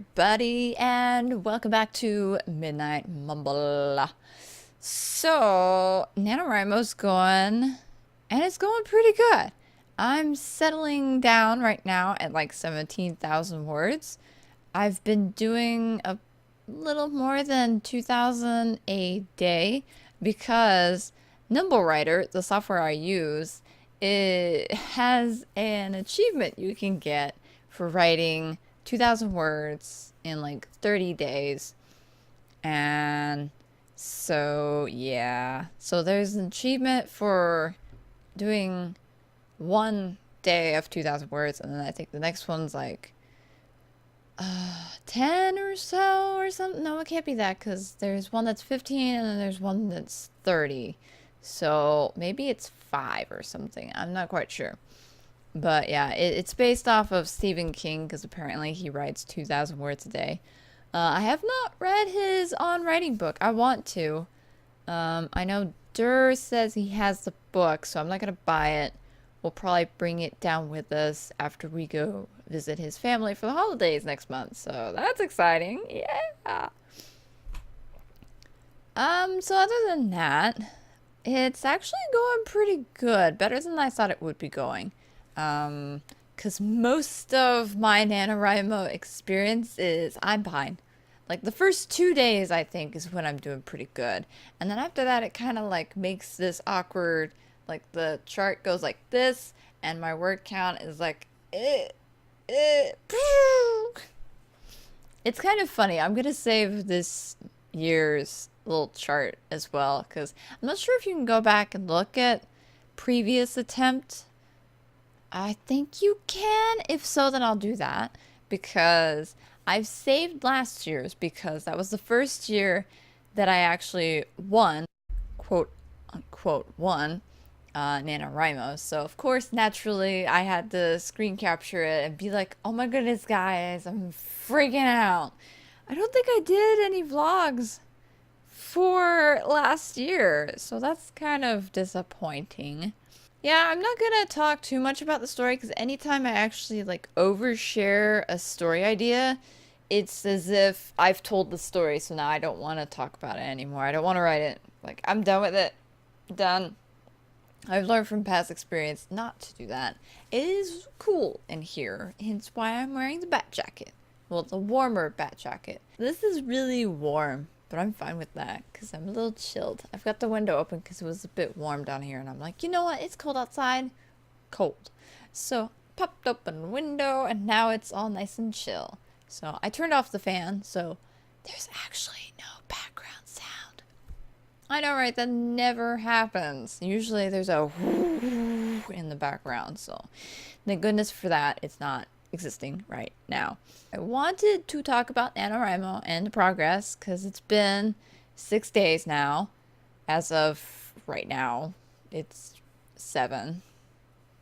everybody, and welcome back to Midnight Mumble. So, NaNoWriMo's going, and it's going pretty good. I'm settling down right now at like 17,000 words. I've been doing a little more than 2,000 a day because NimbleWriter, the software I use, it has an achievement you can get for writing 2,000 words in like 30 days. And so, yeah. So there's an achievement for doing one day of 2,000 words, and then I think the next one's like 10 or so or something. No, it can't be that because there's one that's 15 and then there's one that's 30. So maybe it's 5 or something. I'm not quite sure. But yeah, it's based off of Stephen King because apparently he writes 2,000 words a day. I have not read his on writing book. I want to. I know Durr says he has the book, so I'm not going to buy it. We'll probably bring it down with us after we go visit his family for the holidays next month. So that's exciting. Yeah. So other than that, it's actually going pretty good. Better than I thought it would be going. Because most of my NaNoWriMo experience is I'm behind. Like the first 2 days, I think, is when I'm doing pretty good. And then after that, it kind of like makes this awkward, like the chart goes like this, and my word count is like, It's kind of funny. I'm gonna save this year's little chart as well, because I'm not sure if you can go back and look at previous attempt. I think you can. If so, then I'll do that because I've saved last year's because that was the first year that I actually won, quote unquote, won NaNoWriMo. So, of course, naturally, I had to screen capture it and be like, oh my goodness, guys, I'm freaking out. I don't think I did any vlogs for last year, so that's kind of disappointing. Yeah, I'm not gonna talk too much about the story because anytime I actually like overshare a story idea, it's as if I've told the story, so now I don't want to talk about it anymore. I don't want to write it. Like, I'm done with it. Done. I've learned from past experience not to do that. It is cool in here, hence why I'm wearing the bat jacket. Well, it's a warmer bat jacket. This is really warm, but I'm fine with that because I'm a little chilled. I've got the window open because it was a bit warm down here, and I'm like, you know what? It's cold outside. Cold. So, popped open the window, and now it's all nice and chill. So, I turned off the fan, so there's actually no background sound. I know, right? That never happens. Usually there's a whoo in the background, so thank goodness for that. It's not existing right now. I wanted to talk about NaNoWriMo and the progress because it's been 6 days now. As of right now, it's 7,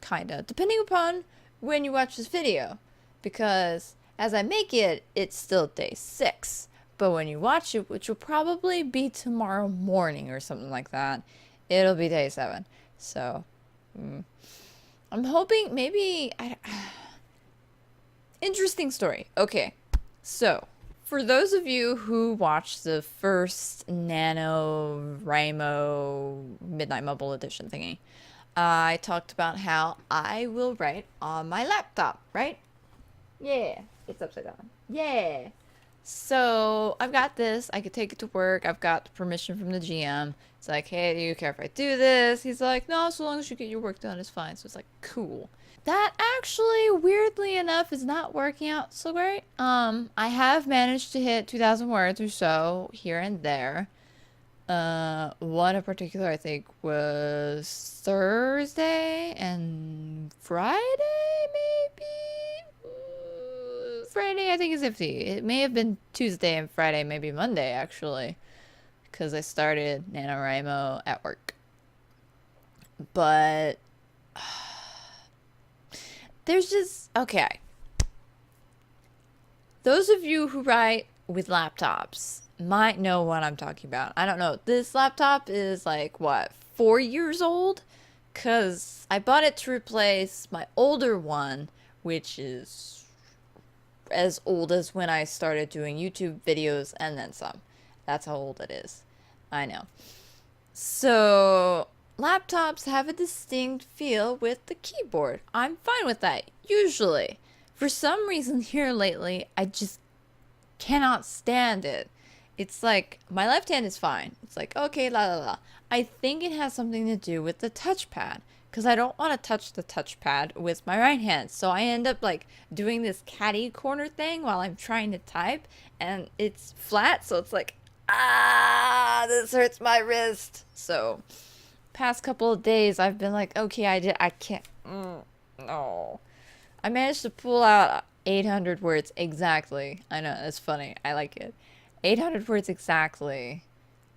kinda, depending upon when you watch this video. Because as I make it, it's still day 6. But when you watch it, which will probably be tomorrow morning or something like that, it'll be day 7. So, I'm hoping maybe... Interesting story. Okay, so for those of you who watched the first NaNoWriMo Midnight Mumble edition thingy, I talked about how I will write on my laptop, right? Yeah, it's upside down. Yeah. So I've got this. I could take it to work. I've got permission from the GM. It's like, hey, do you care if I do this? He's like, no, so long as you get your work done, it's fine. So it's like, cool. That actually, weirdly enough, is not working out so great. I have managed to hit 2,000 words or so here and there. One in particular, I think, was Thursday and Friday, maybe? Friday, I think, is iffy. It may have been Tuesday and Friday, maybe Monday, actually. Because I started NaNoWriMo at work. But... there's just... okay. Those of you who write with laptops might know what I'm talking about. I don't know. This laptop is like, what, 4 years old? Because I bought it to replace my older one, which is as old as when I started doing YouTube videos and then some. That's how old it is. I know. So, laptops have a distinct feel with the keyboard. I'm fine with that, usually. For some reason here lately, I just cannot stand it. It's like, my left hand is fine. It's like, okay, la la la. I think it has something to do with the touchpad. Because I don't want to touch the touchpad with my right hand. So I end up like doing this catty corner thing while I'm trying to type. And it's flat, so it's like, this hurts my wrist. So, past couple of days, I've been like, okay, I can't, no. I managed to pull out 800 words exactly. I know, it's funny. I like it. 800 words exactly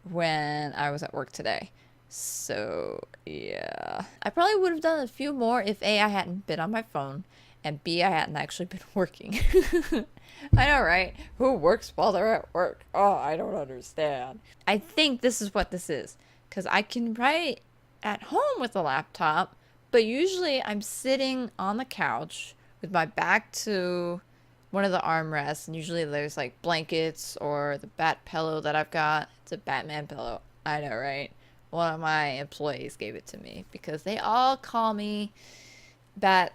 when I was at work today. So, yeah. I probably would have done a few more if A, I hadn't been on my phone, and B, I hadn't actually been working. I know, right? Who works while they're at work? Oh, I don't understand. I think this is what this is. Because I can write at home with a laptop, but usually I'm sitting on the couch with my back to one of the armrests, and usually there's like blankets or the bat pillow that I've got. It's a Batman pillow. I know, right? One of my employees gave it to me because they all call me Bat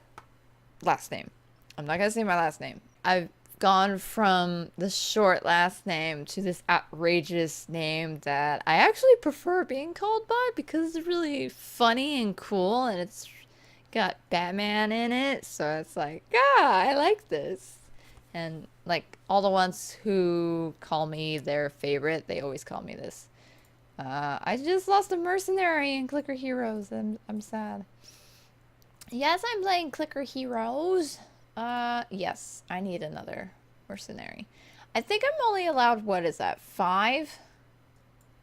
last name. I'm not gonna say my last name. I've gone from the short last name to this outrageous name that I actually prefer being called by because it's really funny and cool and it's got Batman in it. So it's like, I like this. And like all the ones who call me their favorite, they always call me this. I just lost a mercenary in Clicker Heroes. I'm sad. Yes, I'm playing Clicker Heroes. Yes, I need another mercenary. I think I'm only allowed, what is that, 5?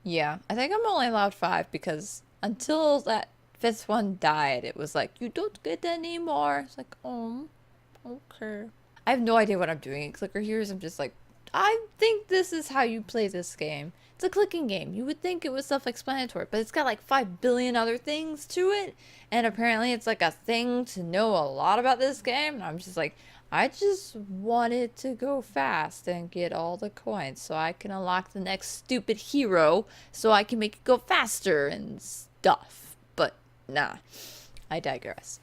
Yeah, I think I'm only allowed 5 because until that 5th one died, it was like, you don't get any more. It's like, okay. I have no idea what I'm doing in Clicker Heroes. I'm just like, I think this is how you play this game. It's a clicking game. You would think it was self-explanatory, but it's got like 5 billion other things to it. And apparently it's like a thing to know a lot about this game. And I'm just like, I just want it to go fast and get all the coins so I can unlock the next stupid hero so I can make it go faster and stuff. But nah, I digress.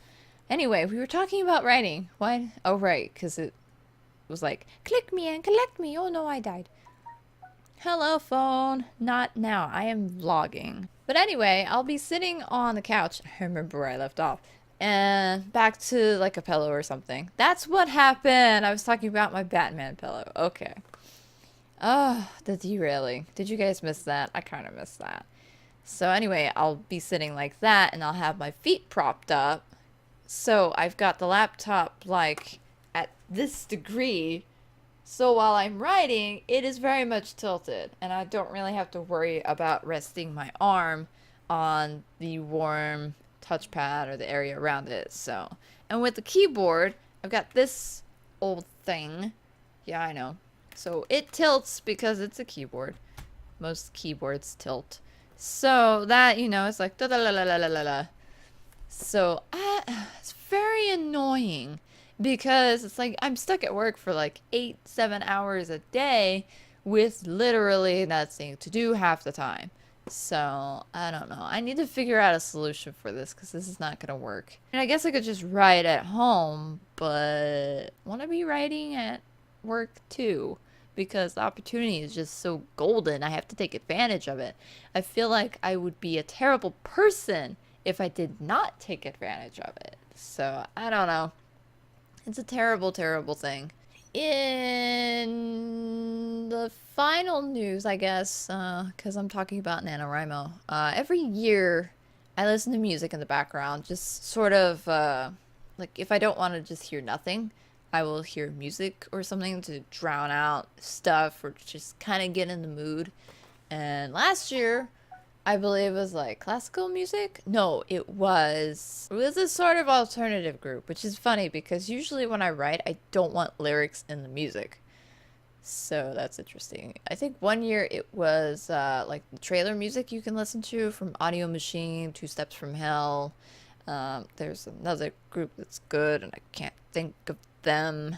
Anyway, we were talking about writing. Why? Oh, right, because it was like, click me and collect me. Oh no, I died. Hello, phone. Not now. I am vlogging. But anyway, I'll be sitting on the couch. I remember where I left off. And back to like a pillow or something. That's what happened. I was talking about my Batman pillow. Okay. Oh, the derailing. Did you guys miss that? I kind of missed that. So anyway, I'll be sitting like that and I'll have my feet propped up. So I've got the laptop like at this degree. So while I'm writing, it is very much tilted, and I don't really have to worry about resting my arm on the warm touchpad or the area around it. So, and with the keyboard, I've got this old thing. Yeah, I know. So it tilts because it's a keyboard. Most keyboards tilt. So that, you know, it's like da da la la la la la. So it's very annoying. Because it's like I'm stuck at work for like 8-7 hours a day with literally nothing to do half the time. So I don't know. I need to figure out a solution for this because this is not going to work. And I guess I could just write at home, but want to be writing at work too because the opportunity is just so golden. I have to take advantage of it. I feel like I would be a terrible person if I did not take advantage of it. So I don't know. It's a terrible, terrible thing. In the final news, I guess, because I'm talking about NaNoWriMo, every year I listen to music in the background, just sort of, like, if I don't want to just hear nothing, I will hear music or something to drown out stuff or just kind of get in the mood. And last year, I believe it was like classical music. No, it was a sort of alternative group, which is funny because usually when I write, I don't want lyrics in the music. So that's interesting. I think one year it was like the trailer music you can listen to from Audio Machine, Two Steps from Hell. There's another group that's good and I can't think of them.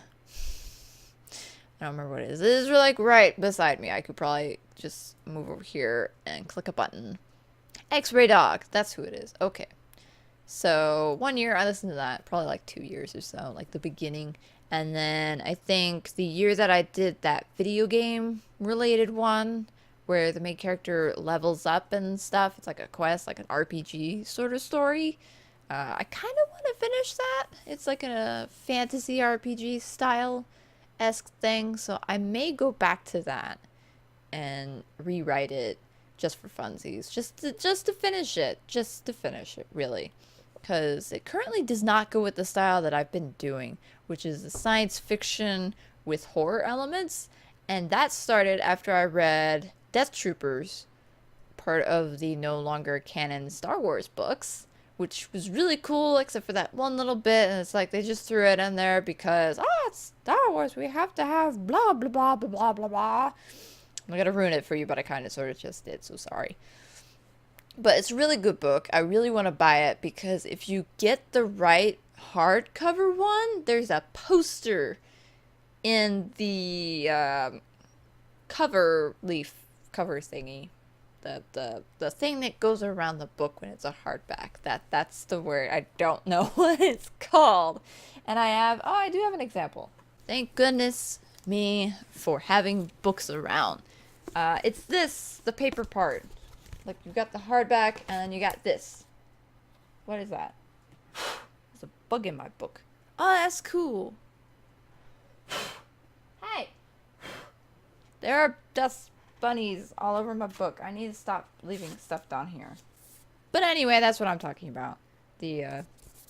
I don't remember what it is. It is like right beside me. I could probably just move over here and click a button. X-Ray Dog. That's who it is. Okay. So 1 year I listened to that. Probably like 2 years or so. Like the beginning. And then I think the year that I did that video game related one where the main character levels up and stuff. It's like a quest, like an RPG sort of story. I kind of want to finish that. It's like a fantasy RPG style-esque thing. So I may go back to that and rewrite it just for funsies. Just to finish it. Just to finish it, really. Because it currently does not go with the style that I've been doing, which is the science fiction with horror elements. And that started after I read Death Troopers, part of the no longer canon Star Wars books, which was really cool, except for that one little bit. And it's like they just threw it in there because, it's Star Wars. We have to have blah, blah, blah, blah, blah, blah, blah. I'm not going to ruin it for you, but I kind of sort of just did, so sorry. But it's a really good book. I really want to buy it because if you get the right hardcover one, there's a poster in the cover thingy. The thing that goes around the book when it's a hardback. That's the word. I don't know what it's called. And I do have an example. Thank goodness me for having books around. It's the paper part. Like, you got the hardback, and then you got this. What is that? There's a bug in my book. Oh, that's cool. Hey! There are dust bunnies all over my book. I need to stop leaving stuff down here. But anyway, that's what I'm talking about. The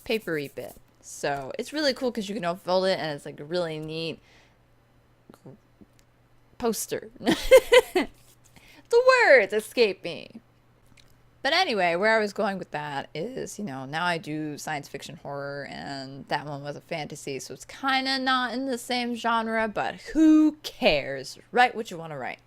papery bit. So, it's really cool because you can unfold it, and it's like a really neat poster. The words escape me. But anyway, where I was going with that is, now I do science fiction horror, and that one was a fantasy, so it's kind of not in the same genre, but who cares? Write what you want to write.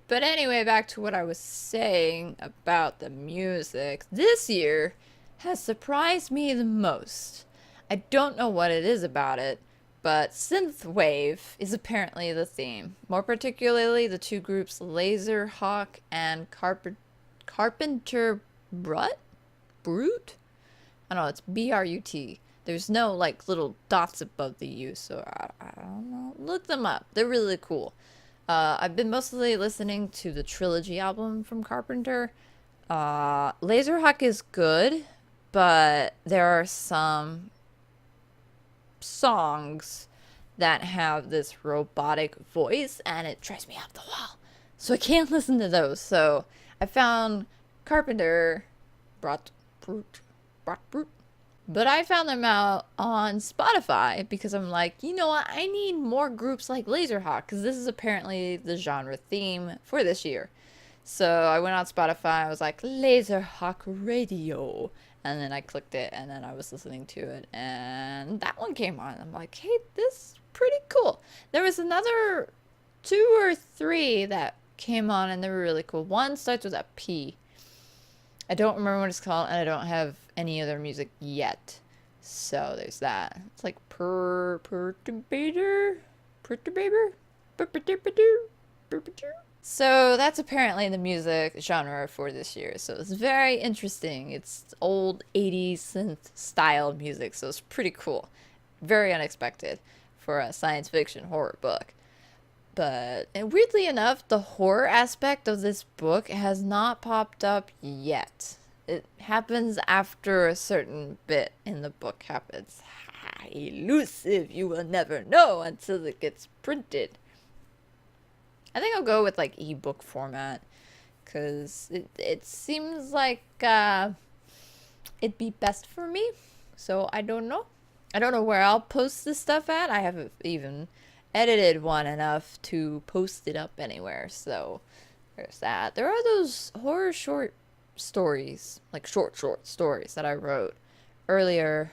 But anyway, back to what I was saying about the music. This year has surprised me the most. I don't know what it is about it, but synthwave is apparently the theme. More particularly, the two groups Laserhawk and Carpenter Brute? I don't know, it's B-R-U-T. There's no, like, little dots above the U, so I don't know. Look them up. They're really cool. I've been mostly listening to the Trilogy album from Carpenter. Laserhawk is good, but there are some songs that have this robotic voice, and it drives me up the wall. So I can't listen to those. So I found Carpenter Brute. But I found them out on Spotify because I'm like, you know what? I need more groups like Laserhawk because this is apparently the genre theme for this year. So I went on Spotify. I was like, Laserhawk Radio. And then I clicked it and then I was listening to it. And that one came on. I'm like, hey, this is pretty cool. There was another 2 or 3 that came on and they were really cool. One starts with a P. I don't remember what it's called, and I don't have any other music yet. So there's that. It's like Perturbator? So that's apparently the music genre for this year. So it's very interesting. It's old 80s synth style music, so it's pretty cool. Very unexpected for a science fiction horror book. But and weirdly enough, the horror aspect of this book has not popped up yet. It happens after a certain bit in the book happens. Elusive, you will never know until it gets printed. I think I'll go with like ebook format because it seems like it'd be best for me. So I don't know. I don't know where I'll post this stuff at. I haven't even edited one enough to post it up anywhere, so there's that. There are those horror short stories, like short stories that I wrote earlier,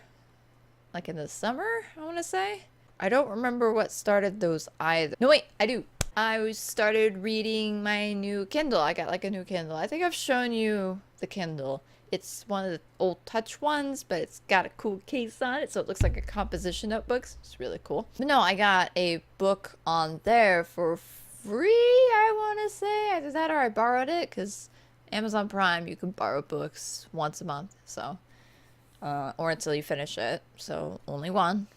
like in the summer, I want to say. I don't remember what started those either. No, wait, I do. I started reading my new Kindle. I got like a new Kindle. I think I've shown you the Kindle. It's one of the old touch ones, but it's got a cool case on it, so it looks like a composition notebook. It's really cool. But no, I got a book on there for free, I want to say. Either that or I borrowed it, because Amazon Prime, you can borrow books once a month, so, or until you finish it. So only one.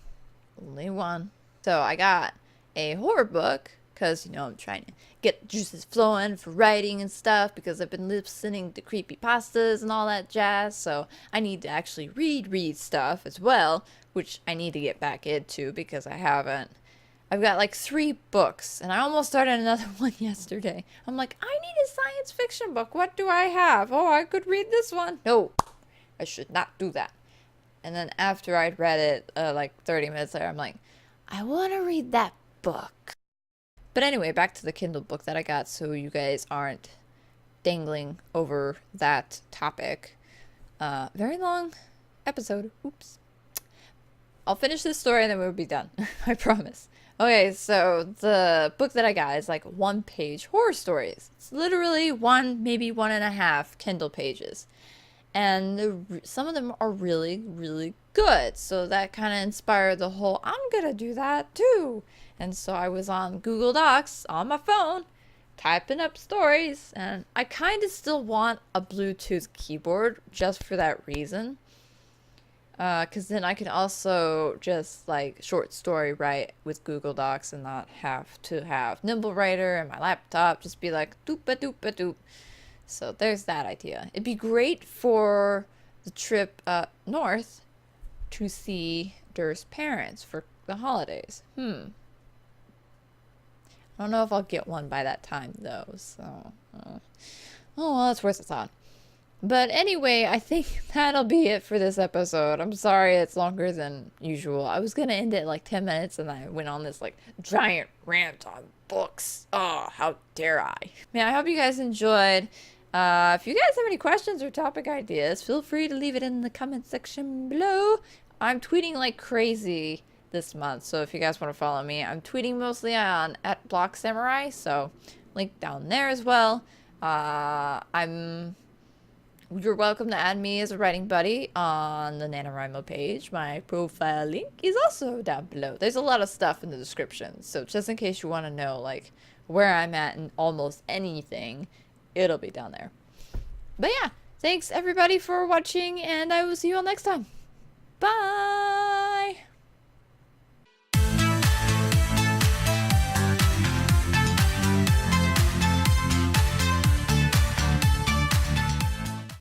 Only one. So I got a horror book because, you know, I'm trying to get juices flowing for writing and stuff because I've been listening to creepypastas and all that jazz. So I need to actually read stuff as well, which I need to get back into because I haven't. I've got like 3 books and I almost started another one yesterday. I'm like, I need a science fiction book. What do I have? Oh, I could read this one. No, I should not do that. And then after I'd read it, like 30 minutes later, I'm like, I want to read that book. But anyway, back to the Kindle book that I got so you guys aren't dangling over that topic. Very long episode. Oops. I'll finish this story and then we'll be done. I promise. Okay, so the book that I got is like 1-page horror stories. It's literally 1, maybe 1.5 Kindle pages. And some of them are really, really good. So that kind of inspired the whole, I'm going to do that too. And so I was on Google Docs on my phone, typing up stories. And I kind of still want a Bluetooth keyboard just for that reason. Because then I can also just like short story write with Google Docs and not have to have Nimble Writer and my laptop. Just be like, doop-a-doop-a-doop. So there's that idea. It'd be great for the trip north to see Dur's parents for the holidays. I don't know if I'll get one by that time though. So, oh well, it's worth a thought. But anyway, I think that'll be it for this episode. I'm sorry it's longer than usual. I was gonna end it like 10 minutes and I went on this like giant rant on books. Oh, how dare I? Man, I hope you guys enjoyed. If you guys have any questions or topic ideas, feel free to leave it in the comment section below. I'm tweeting like crazy this month, so if you guys want to follow me, I'm tweeting mostly on @BlockSamurai, so link down there as well. You're welcome to add me as a writing buddy on the NaNoWriMo page. My profile link is also down below. There's a lot of stuff in the description, so just in case you want to know like where I'm at in almost anything, it'll be down there. But yeah, thanks everybody for watching, and I will see you all next time. Bye!